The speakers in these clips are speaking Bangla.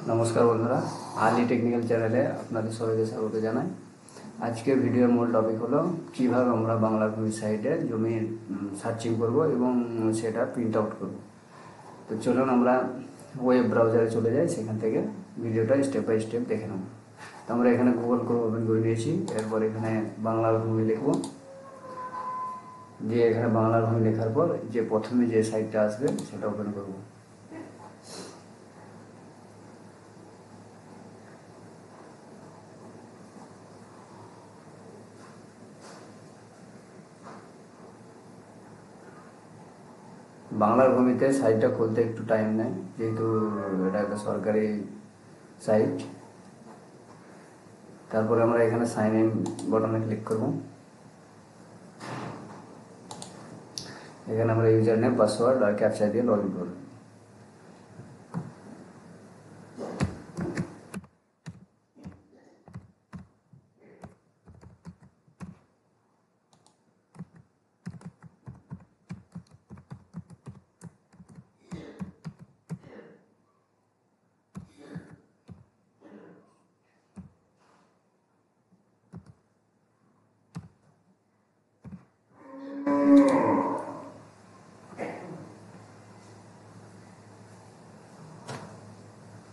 নমস্কার বন্ধুরা, আলি টেকনিক্যাল চ্যানেলে আপনাদের সবাইকে স্বাগত জানাই। আজকের ভিডিওর মূল টপিক হলো কীভাবে আমরা বাংলা ভূমি সাইটে জমি সার্চিং করব এবং সেটা প্রিন্ট আউট করব। তো চলুন আমরা ওয়েব ব্রাউজারে চলে যাই, সেখান থেকে ভিডিওটা স্টেপ বাই স্টেপ দেখে নেব। তো আমরা এখানে গুগল ক্রোম ওপেন করে নিয়েছি, এরপর এখানে বাংলার ভূমি লিখব। দিয়ে এখানে বাংলার ভূমি লেখার পর যে প্রথমে যে সাইটটা আসবে সেটা ওপেন করব। বাংলার ভূমিতে সাইটটা খুলতে একটু টাইম নেয়, যেহেতু এটা একটা সরকারি সাইট। তারপরে আমরা এখানে সাইন ইন বাটনে ক্লিক করব। এখানে আমরা ইউজার নেম, পাসওয়ার্ড আর ক্যাপচা দিয়ে লগ ইন করব।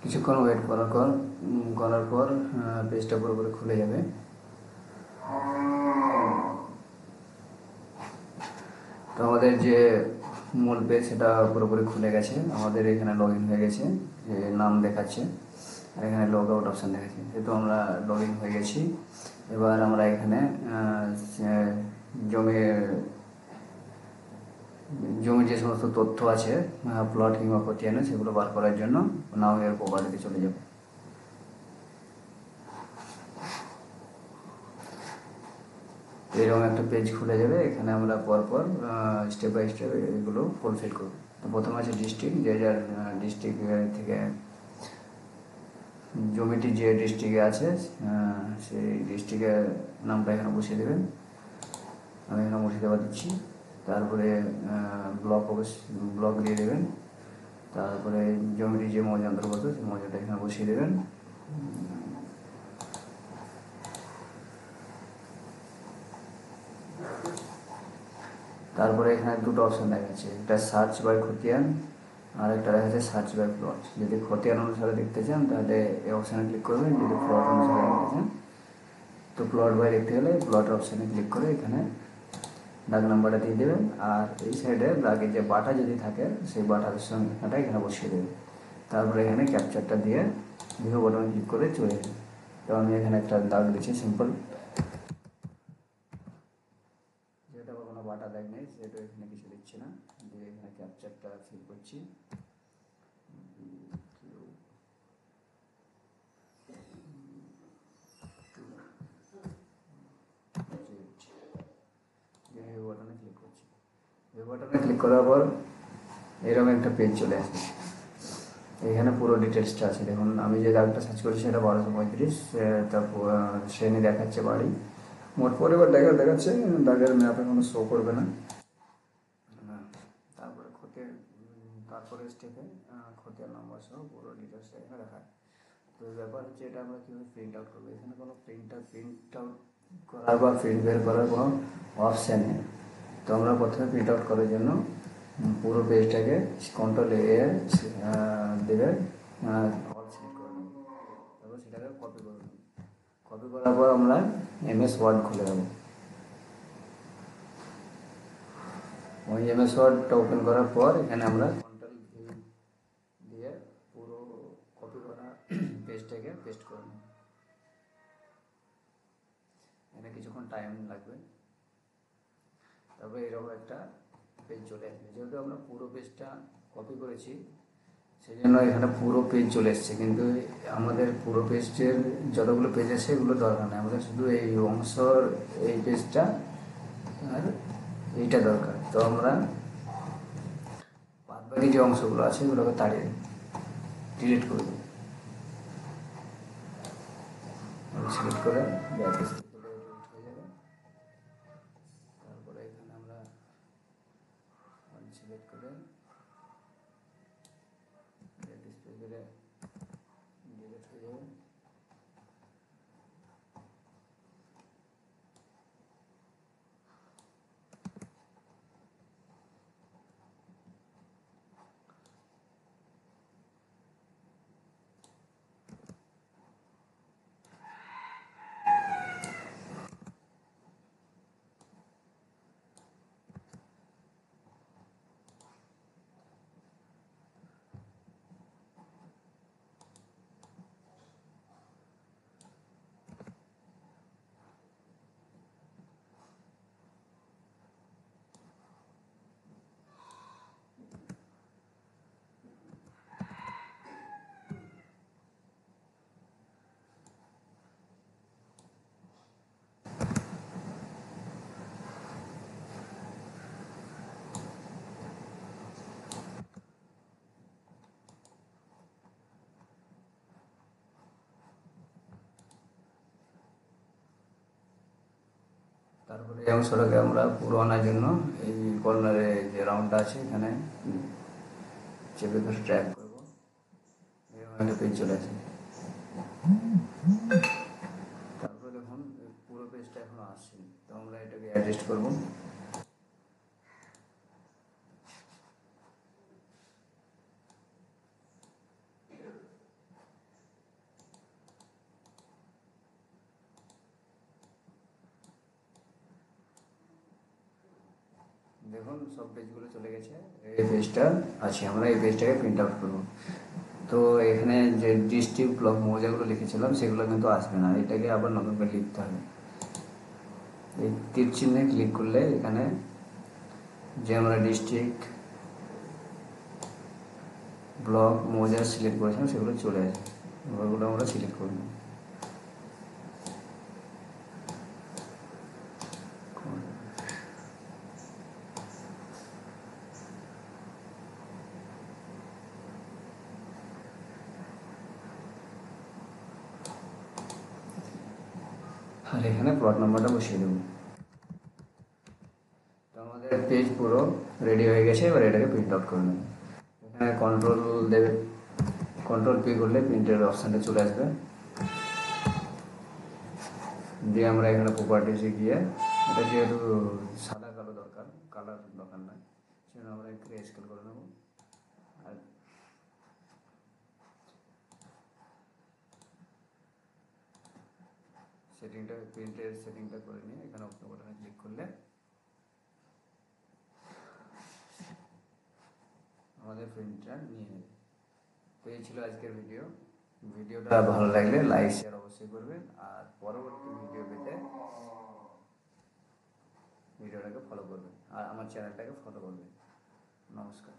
কিছুক্ষণ ওয়েট করার পর পেজটা পুরোপুরি খুলে যাবে। তো আমাদের যে মূল পেজ সেটা পুরোপুরি খুলে গেছে, আমাদের এখানে লগ ইন হয়ে গেছে, যে নাম দেখাচ্ছে আর এখানে লগ আউট অপশান দেখাচ্ছে। যেহেতু আমরা লগ ইন হয়ে গেছি, এবার আমরা এখানে জমির জমির যে সমস্ত তথ্য আছে, প্লট কিংবা খতিয়ানে, সেগুলো বার করার জন্য নাও এর প্রপার্টিতে চলে যাব। এরকম একটা পেজ খুলে যাবে, এখানে আমরা পরপর স্টেপ বাই স্টেপ এগুলো ফুলফিল করব। তো প্রথমে আছে ডিস্ট্রিক্ট, যে যার ডিস্ট্রিক্ট থেকে জমিটি যে ডিস্ট্রিক্টে আছে সেই ডিস্ট্রিক্টের নামটা এখানে বসিয়ে দেবেন। আমি এখানে মুর্শিদাবাদ দিচ্ছি। তারপরে ব্লক দিয়ে দেবেন। তারপরে জমিটি যে মৌজা অন্তর্গত সেই মৌজাটা এখানে বসিয়ে দেবেন। তারপরে এখানে দুটো অপশান দেখাচ্ছে, একটা সার্চ বাই খতিয়ান আর একটা দেখাচ্ছে সার্চ বাই প্লট। যদি খতিয়ান অনুসারে দেখতে চান তাহলে এই অপশানে ক্লিক করবেন, যদি প্লট অনুসারে দেখতে চান তো প্লট বাই দেখতে গেলে প্লটের অপশানে ক্লিক করে এখানে দাগ নাম্বারটা দিয়ে দেবেন। আর এই সাইডে দাগের যে বাটা যদি থাকে সেই বাটার সংখ্যাটা এখানে বসিয়ে দেবেন। তারপরে এখানে ক্যাপচারটা দিয়ে ভিউ বাটনে ক্লিক করে চলে যাবেন। তো আমি এখানে একটা দাগ দিচ্ছি সিম্পল, যেহেতু আমার কোনো বাটা দাগ নেই সেহেতু এখানে কিছু দিচ্ছি না। দিয়ে এখানে ক্যাপচারটা ফিল করছি। ভিউ বাটনে ক্লিক করছি। ভিউ বাটনে ক্লিক করার পর এরকম একটা পেজ চলে আসে। এখানে পুরো ডিটেলসটা আছে। দেখুন, আমি যে দাগটা সার্চ করছি সেটা 1235, তারপর শ্রেণী দেখাচ্ছে বাড়ি, মোট পরিবার দেখাচ্ছে, দাগের ম্যাপ এখনো শো করবে না। তারপরে তারপরে স্টেপে খতিয়ান নাম্বার সহ পুরো ডিটেলসটা এখানে দেখায়। তো ব্যাপার হচ্ছে এটা আমরা কীভাবে প্রিন্ট আউট করবো। এখানে কোনো প্রিন্ট আউট করার বা প্রিন্ট বের করার কোনো অপশান নেই। তো আমরা প্রথমে প্রিন্ট আউট করার জন্য পুরো পেজটাকে কন্ট্রোল এ দেবে, অল সিলেক্ট করে নেব। তারপর সেটাকে কপি করে নেব। কপি করার পর আমরা এমএস ওয়ার্ড খুলে দেবো। ওই এমএস ওয়ার্ডটা ওপেন করার পর এখানে আমরা কন্ট্রোল ভি দিয়ে পুরো কপি করা পেজটাকে পেস্ট করে নেব। এখানে কিছুক্ষণ টাইম লাগবে। তারপরে এরকম একটা পেজ চলে আসবে। যেহেতু আমরা পুরো পেজটা কপি করেছি সেই জন্য এখানে পুরো পেজ চলে এসছে, কিন্তু আমাদের পুরো পেজের যতগুলো পেজ আছে এগুলো দরকার নেই। আমাদের শুধু এই অংশর এই পেজটা আর এইটা দরকার। তো আমরা বাদবাকি যে অংশগুলো আছে এগুলোকে তাড়িয়ে ডিলিট করে দেবো। সিলেক্ট করে ব্যাক ডিলিট হয়ে যাবে। তারপরে এখানে আমরা সিলেক্ট করে ডিসপ্লে করে তারপরে এই অংশটাকে আমরা পুরো আনার জন্য এই কর্নারে যে রাউন্ডটা আছে এখানে চেপে ধরে ট্র্যাক করবো, এরকম একটা পেজ চলে আসে। তারপরে দেখুন পুরো পেজটা এখনো আসেনি, তো আমরা এটাকে অ্যাডজাস্ট করবো। দেখুন সব পেজগুলো চলে গেছে, এই পেজটা আছে, আমরা এই পেজটাকে প্রিন্ট আউট করবো। তো এখানে যে ডিস্ট্রিক্ট ব্লক মৌজাগুলো লিখেছিলাম সেগুলো কিন্তু আসবে না, এটাকে আবার নতুন করে লিখতে হবে। এই তীর চিহ্নে ক্লিক করলে এখানে যে আমরা ডিস্ট্রিক্ট ব্লক মৌজা সিলেক্ট করেছিলাম সেগুলো চলে আসবে, ওগুলো আমরা সিলেক্ট করব। আর এখানে প্লট নাম্বারটা বসিয়ে দেবো। তো আমাদের পেজ পুরো রেডি হয়ে গেছে, এবার এটাকে প্রিন্ট আউট করে নেব। এখানে কন্ট্রোল দেবে, কন্ট্রোল পি করলে প্রিন্টের অপশানটা চলে আসবে। দিয়ে আমরা এখানে প্রপার্টিসে গিয়ে, এটা যেহেতু সাদা কালো দরকার, কালার দরকার নয়, সেজন্য আমরা একটু স্কেল করে নেব। আর সেটিংটা, প্রিন্টের সেটিংটা করে নিয়ে এখানে ওকে বাটনে ক্লিক করলে আমাদের প্রিন্টটা নিয়ে নেবে। তো এই ছিল আজকের ভিডিও। ভিডিওটা ভালো লাগলে লাইক শেয়ার অবশ্যই করবেন, আর পরবর্তী ভিডিও পেতে ভিডিওটাকে ফলো করবেন আর আমার চ্যানেলটাকে ফলো করবেন। নমস্কার।